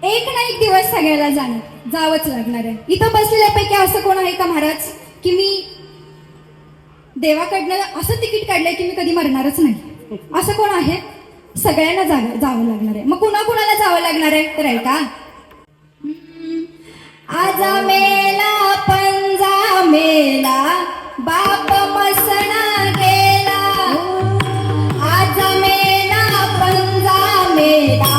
एक ना एक दिवस सगळ्याला जावंच लागणार आहे. इथं बसलेल्यापैकी असं कोण आहे का महाराज की मी देवाकडनं असं तिकीट काढलंय की मी कधी मरणारच नाही, असं कोण आहे? सगळ्यांना जावं लागणार आहे. मग कुणाला जावं लागणार आहे तर ऐका. आजा मेला पंजा मेला बाप मसणा गेला. आजा मेला पंजा मेला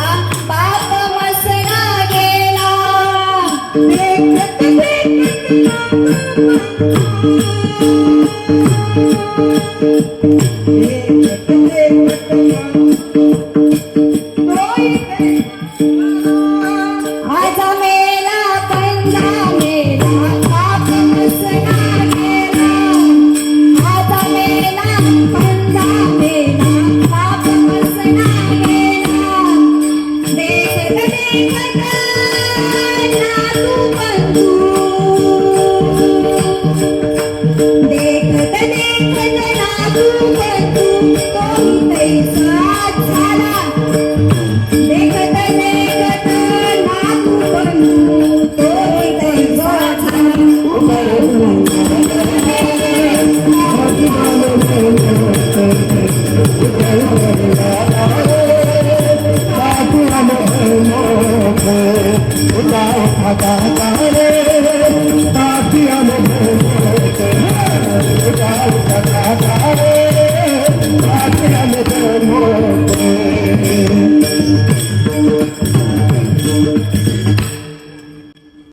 बाप मसणा गेला. आजा मेला पंजा मेला बाप मसणा गेला. आजा मेला पंजा मेला बाप मसणा गेला. देखत देखत